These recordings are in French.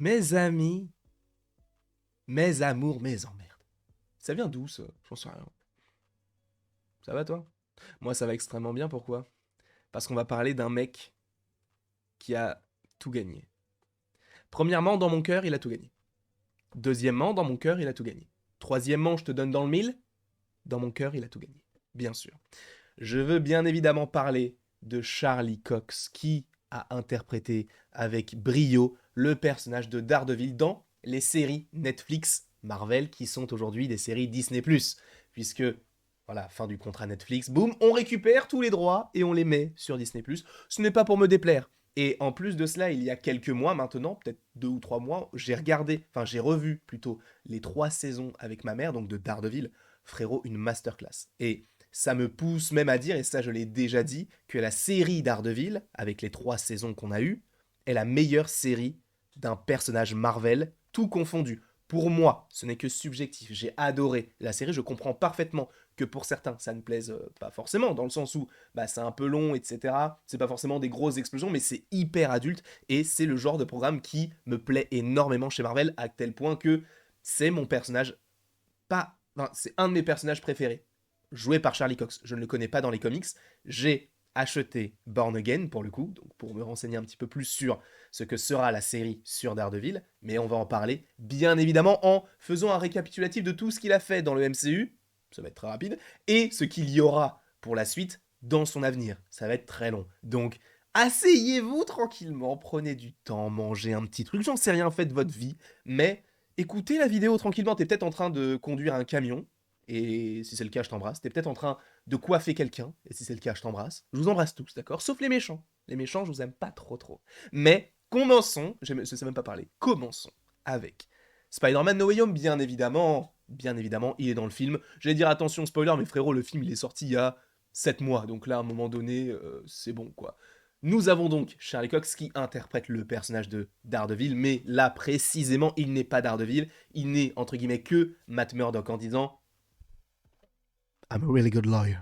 Mes amis, mes amours, mes emmerdes. Ça vient d'où ça? J'en sais rien. Ça va toi? Moi ça va extrêmement bien, pourquoi? Parce qu'on va parler d'un mec qui a tout gagné. Premièrement, dans mon cœur, il a tout gagné. Deuxièmement, dans mon cœur, il a tout gagné. Troisièmement, je te donne dans le mille, dans mon cœur, il a tout gagné. Bien sûr. Je veux bien évidemment parler de Charlie Cox, qui a interprété avec brio le personnage de Daredevil dans les séries Netflix Marvel, qui sont aujourd'hui des séries Disney+. Puisque, voilà, fin du contrat Netflix, boum, on récupère tous les droits et on les met sur Disney+. Ce n'est pas pour me déplaire. Et en plus de cela, il y a quelques mois maintenant, peut-être 2 ou 3 mois, j'ai revu plutôt les 3 saisons avec ma mère, donc de Daredevil, frérot, une masterclass. Et ça me pousse même à dire, et ça je l'ai déjà dit, que la série Daredevil, avec les 3 saisons qu'on a eues, est la meilleure série d'un personnage Marvel, tout confondu. Pour moi, ce n'est que subjectif. J'ai adoré la série, je comprends parfaitement que pour certains, ça ne plaise pas forcément, dans le sens où c'est un peu long, etc. C'est pas forcément des grosses explosions, mais c'est hyper adulte, et c'est le genre de programme qui me plaît énormément chez Marvel, à tel point que c'est mon personnage, pas... Enfin, c'est un de mes personnages préférés, joué par Charlie Cox. Je ne le connais pas dans les comics. J'ai acheté Born Again pour le coup, donc pour me renseigner un petit peu plus sur ce que sera la série sur Daredevil, mais on va en parler bien évidemment en faisant un récapitulatif de tout ce qu'il a fait dans le MCU, ça va être très rapide, et ce qu'il y aura pour la suite dans son avenir, ça va être très long. Donc asseyez-vous tranquillement, prenez du temps, mangez un petit truc, j'en sais rien, faites votre vie, mais écoutez la vidéo tranquillement, t'es peut-être en train de conduire un camion, et si c'est le cas, je t'embrasse. T'es peut-être en train de coiffer quelqu'un, et si c'est le cas, je t'embrasse. Je vous embrasse tous, d'accord? Sauf les méchants. Les méchants, je vous aime pas trop trop. Mais commençons, je ne sais même pas parler, commençons avec Spider-Man No Way Home, bien évidemment. Bien évidemment, il est dans le film. J'allais dire attention, spoiler, mais frérot, le film, il est sorti il y a 7 mois, donc là, à un moment donné, c'est bon, quoi. Nous avons donc Charlie Cox qui interprète le personnage de Daredevil, mais là, précisément, il n'est pas Daredevil, il n'est, entre guillemets, que Matt Murdock en disant I'm a really good lawyer.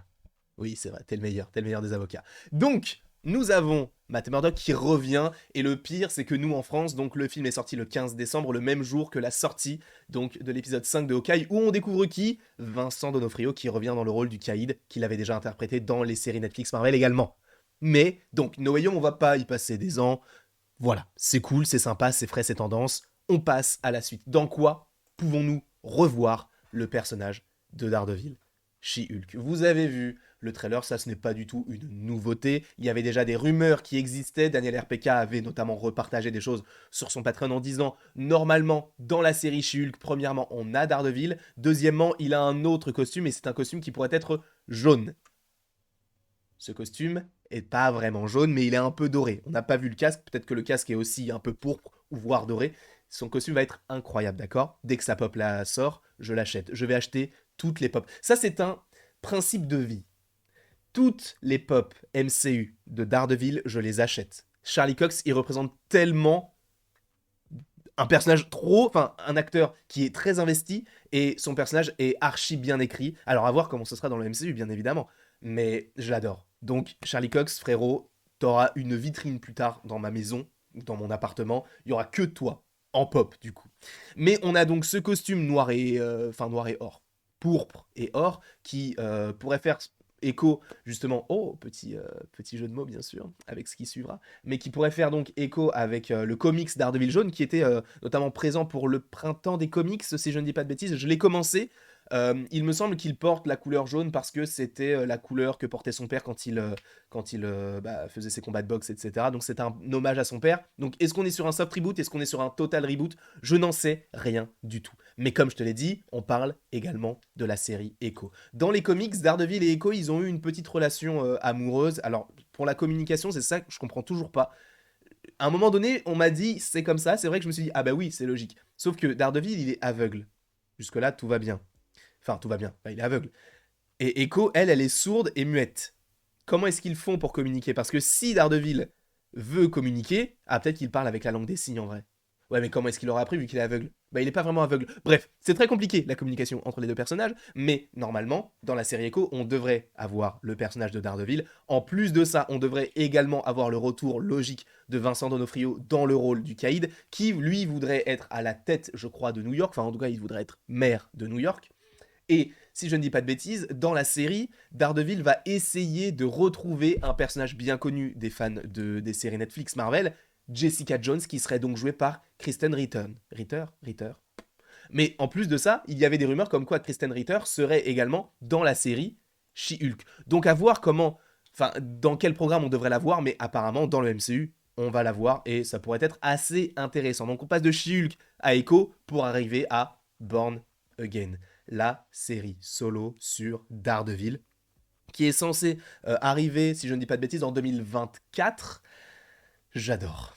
Oui, c'est vrai, t'es le meilleur des avocats. Donc, nous avons Matt Murdock qui revient, et le pire, c'est que nous, en France, donc le film est sorti le 15 décembre, le même jour que la sortie donc de l'épisode 5 de Hawkeye, où on découvre qui? Vincent D'Onofrio, qui revient dans le rôle du Caïd, qu'il avait déjà interprété dans les séries Netflix Marvel également. Mais, donc, No Way Home, on va pas y passer des ans. Voilà, c'est cool, c'est sympa, c'est frais, c'est tendance. On passe à la suite. Dans quoi pouvons-nous revoir le personnage de Daredevil? She-Hulk. Vous avez vu le trailer, ça ce n'est pas du tout une nouveauté. Il y avait déjà des rumeurs qui existaient. Daniel RPK avait notamment repartagé des choses sur son Patreon en disant normalement dans la série She-Hulk, premièrement on a Daredevil, deuxièmement il a un autre costume et c'est un costume qui pourrait être jaune. Ce costume est pas vraiment jaune mais il est un peu doré. On n'a pas vu le casque, peut-être que le casque est aussi un peu pourpre ou voire doré. Son costume va être incroyable, d'accord? Dès que sa pop la sort, je l'achète. Je vais acheter toutes les pop. Ça, c'est un principe de vie. Toutes les pop MCU de Daredevil, je les achète. Charlie Cox, il représente tellement un personnage enfin un acteur qui est très investi et son personnage est archi bien écrit. Alors à voir comment ce sera dans le MCU, bien évidemment, mais je l'adore. Donc Charlie Cox, frérot, t'auras une vitrine plus tard dans ma maison, dans mon appartement. Il y aura que toi en pop du coup. Mais on a donc ce costume noir et or, pourpre et or, qui pourrait faire écho justement, oh petit jeu de mots bien sûr, avec ce qui suivra, mais qui pourrait faire donc écho avec le comics Daredevil jaune qui était notamment présent pour le printemps des comics, si je ne dis pas de bêtises. Je l'ai commencé. Il me semble qu'il porte la couleur jaune parce que c'était la couleur que portait son père quand il faisait ses combats de boxe, etc. Donc c'est un hommage à son père. Donc est-ce qu'on est sur un soft reboot? Est-ce qu'on est sur un total reboot? Je n'en sais rien du tout. Mais comme je te l'ai dit, on parle également de la série Echo. Dans les comics, Daredevil et Echo, ils ont eu une petite relation amoureuse. Alors pour la communication, c'est ça que je comprends toujours pas. À un moment donné, on m'a dit c'est comme ça. C'est vrai que je me suis dit ah bah oui, c'est logique. Sauf que Daredevil, il est aveugle. Jusque-là, tout va bien. Enfin, tout va bien. Il est aveugle. Et Echo, elle est sourde et muette. Comment est-ce qu'ils font pour communiquer? Parce que si Daredevil veut communiquer, peut-être qu'il parle avec la langue des signes en vrai. Ouais, mais comment est-ce qu'il aura appris vu qu'il est aveugle? Bah, il est pas vraiment aveugle. Bref, c'est très compliqué la communication entre les deux personnages, mais normalement, dans la série Echo, on devrait avoir le personnage de Daredevil. En plus de ça, on devrait également avoir le retour logique de Vincent D'Onofrio dans le rôle du Caïd, qui lui voudrait être à la tête, je crois, de New York. Enfin, en tout cas, il voudrait être maire de New York. Et si je ne dis pas de bêtises, dans la série, Daredevil va essayer de retrouver un personnage bien connu des fans des séries Netflix Marvel, Jessica Jones, qui serait donc jouée par Kristen Ritter. Mais en plus de ça, il y avait des rumeurs comme quoi Kristen Ritter serait également dans la série She-Hulk. Donc à voir comment, enfin, dans quel programme on devrait la voir, mais apparemment dans le MCU, on va la voir et ça pourrait être assez intéressant. Donc on passe de She-Hulk à Echo pour arriver à Born Again, la série solo sur Daredevil, qui est censée arriver, si je ne dis pas de bêtises, en 2024. J'adore.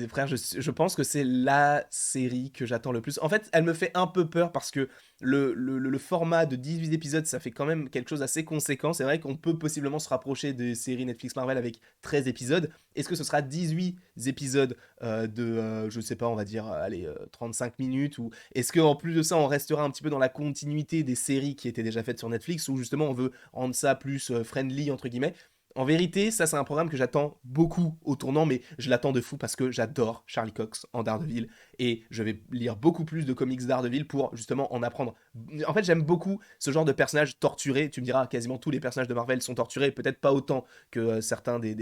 Frère, je pense que c'est la série que j'attends le plus. En fait, elle me fait un peu peur parce que le format de 18 épisodes, ça fait quand même quelque chose d'assez conséquent. C'est vrai qu'on peut possiblement se rapprocher des séries Netflix Marvel avec 13 épisodes. Est-ce que ce sera 18 épisodes je sais pas, on va dire, allez, 35 minutes, ou est-ce qu'en plus de ça, on restera un petit peu dans la continuité des séries qui étaient déjà faites sur Netflix, ou justement on veut rendre ça plus friendly, entre guillemets. En vérité, ça c'est un programme que j'attends beaucoup au tournant, mais je l'attends de fou parce que j'adore Charlie Cox en Daredevil et je vais lire beaucoup plus de comics Daredevil pour justement en apprendre. En fait, j'aime beaucoup ce genre de personnages torturés. Tu me diras, quasiment tous les personnages de Marvel sont torturés, peut-être pas autant que certains des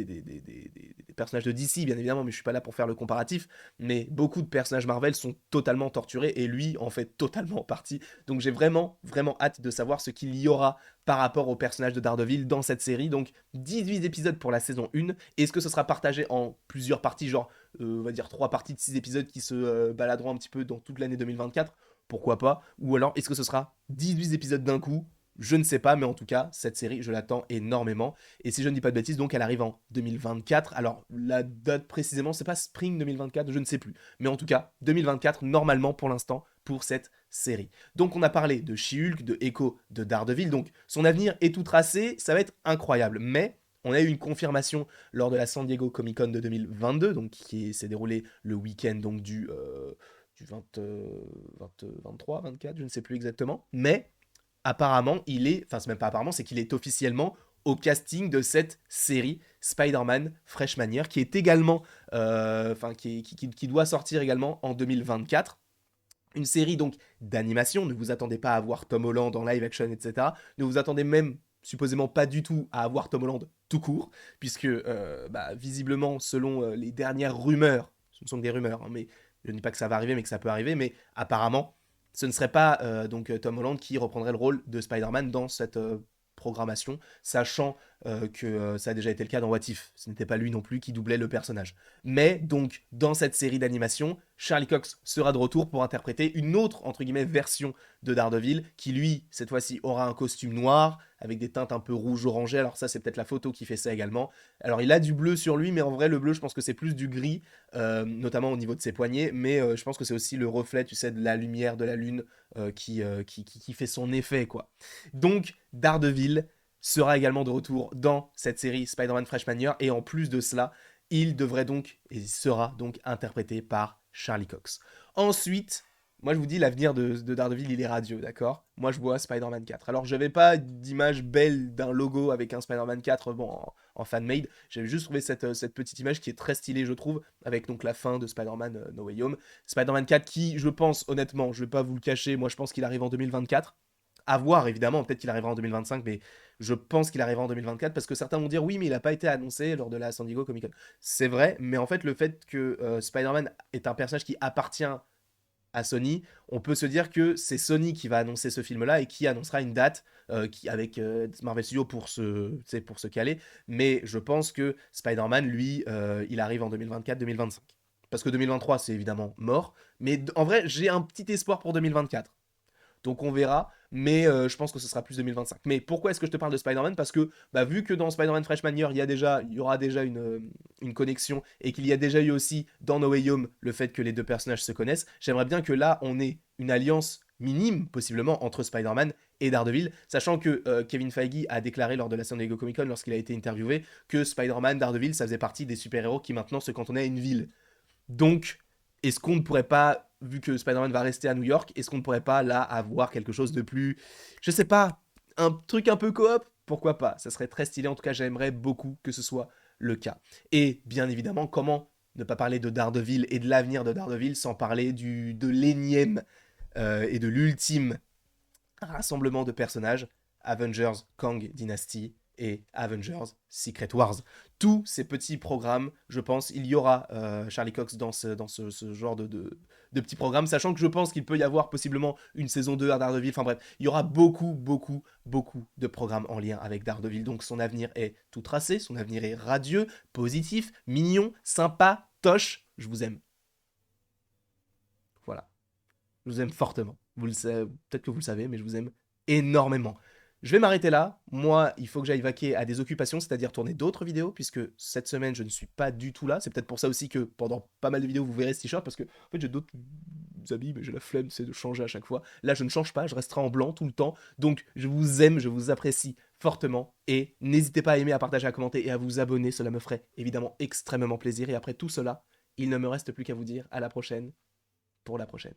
personnages de DC, bien évidemment, mais je suis pas là pour faire le comparatif. Mais beaucoup de personnages Marvel sont totalement torturés et lui en fait totalement partie. Donc j'ai vraiment, vraiment hâte de savoir ce qu'il y aura par rapport au personnage de Daredevil dans cette série. Donc 18 épisodes pour la saison 1. Est-ce que ce sera partagé en plusieurs parties, genre on va dire 3 parties de 6 épisodes qui se baladeront un petit peu dans toute l'année 2024? Pourquoi pas? Ou alors est-ce que ce sera 18 épisodes d'un coup? Je ne sais pas, mais en tout cas, cette série, je l'attends énormément. Et si je ne dis pas de bêtises, donc elle arrive en 2024. Alors, la date précisément, c'est pas Spring 2024, je ne sais plus. Mais en tout cas, 2024, normalement, pour l'instant, pour cette série. Donc, on a parlé de She-Hulk, de Echo, de Daredevil. Donc, son avenir est tout tracé, ça va être incroyable. Mais on a eu une confirmation lors de la San Diego Comic Con de 2022, donc qui s'est déroulé le week-end donc du 23, 24, je ne sais plus exactement. Mais apparemment, enfin, c'est même pas apparemment, c'est qu'il est officiellement au casting de cette série Spider-Man Freshman Year, qui est également, enfin, qui doit sortir également en 2024. Une série donc d'animation, ne vous attendez pas à voir Tom Holland en live action, etc. Ne vous attendez même supposément pas du tout à avoir Tom Holland tout court, puisque visiblement, selon les dernières rumeurs, ce ne sont que des rumeurs, hein, mais je ne dis pas que ça va arriver, mais que ça peut arriver, mais apparemment, ce ne serait pas Tom Holland qui reprendrait le rôle de Spider-Man dans cette programmation, sachant que ça a déjà été le cas dans What If. Ce n'était pas lui non plus qui doublait le personnage. Mais donc, dans cette série d'animation, Charlie Cox sera de retour pour interpréter une autre, entre guillemets, version de Daredevil, qui lui, cette fois-ci, aura un costume noir, avec des teintes un peu rouge-orangé. Alors ça, c'est peut-être la photo qui fait ça également. Alors il a du bleu sur lui, mais en vrai, le bleu, je pense que c'est plus du gris, notamment au niveau de ses poignets, mais je pense que c'est aussi le reflet, tu sais, de la lumière de la lune qui fait son effet, quoi. Donc, Daredevil sera également de retour dans cette série Spider-Man Freshman Year, et en plus de cela, il devrait donc, et il sera donc interprété par Charlie Cox. Ensuite, moi je vous dis, l'avenir de Daredevil, il est radieux, d'accord? Moi je vois Spider-Man 4. Alors j'avais pas d'image belle d'un logo avec un Spider-Man 4, bon, en fan-made, j'avais juste trouvé cette petite image qui est très stylée, je trouve, avec donc la fin de Spider-Man No Way Home. Spider-Man 4 qui, je pense, honnêtement, je vais pas vous le cacher, moi je pense qu'il arrive en 2024. À voir, évidemment, peut-être qu'il arrivera en 2025, mais je pense qu'il arrivera en 2024 parce que certains vont dire oui, mais il n'a pas été annoncé lors de la San Diego Comic Con. C'est vrai, mais en fait, le fait que Spider-Man est un personnage qui appartient à Sony, on peut se dire que c'est Sony qui va annoncer ce film-là et qui annoncera une date avec Marvel Studios pour se caler. Mais je pense que Spider-Man, lui, il arrive en 2024-2025. Parce que 2023, c'est évidemment mort. Mais en vrai, j'ai un petit espoir pour 2024. Donc on verra, mais je pense que ce sera plus 2025. Mais pourquoi est-ce que je te parle de Spider-Man? Parce que vu que dans Spider-Man Freshman Year, il y aura déjà une connexion, et qu'il y a déjà eu aussi dans No Way Home le fait que les deux personnages se connaissent, j'aimerais bien que là, on ait une alliance minime, possiblement, entre Spider-Man et Daredevil, sachant que Kevin Feige a déclaré lors de la San Diego Comic Con, lorsqu'il a été interviewé, que Spider-Man, Daredevil, ça faisait partie des super-héros qui maintenant se cantonnaient à une ville. Donc, est-ce qu'on ne pourrait pas vu que Spider-Man va rester à New York, est-ce qu'on ne pourrait pas là avoir quelque chose de plus, je sais pas, un truc un peu coop? Pourquoi pas? Ça serait très stylé, en tout cas j'aimerais beaucoup que ce soit le cas. Et bien évidemment, comment ne pas parler de Daredevil et de l'avenir de Daredevil sans parler de l'énième et de l'ultime rassemblement de personnages, Avengers Kang Dynasty et Avengers Secret Wars. Tous ces petits programmes, je pense, il y aura Charlie Cox dans ce genre de petits programmes, sachant que je pense qu'il peut y avoir possiblement une saison 2 à Daredevil, enfin bref, il y aura beaucoup, beaucoup, beaucoup de programmes en lien avec Daredevil, donc son avenir est tout tracé, son avenir est radieux, positif, mignon, sympa, toche, je vous aime. Voilà. Je vous aime fortement. Vous le savez, peut-être que vous le savez, mais je vous aime énormément. Je vais m'arrêter là. Moi, il faut que j'aille vaquer à des occupations, c'est-à-dire tourner d'autres vidéos, puisque cette semaine, je ne suis pas du tout là. C'est peut-être pour ça aussi que pendant pas mal de vidéos, vous verrez ce t-shirt, parce que en fait, j'ai d'autres habits, mais j'ai la flemme, c'est de changer à chaque fois. Là, je ne change pas, je resterai en blanc tout le temps. Donc, je vous aime, je vous apprécie fortement, et n'hésitez pas à aimer, à partager, à commenter et à vous abonner. Cela me ferait évidemment extrêmement plaisir. Et après tout cela, il ne me reste plus qu'à vous dire à la prochaine pour la prochaine.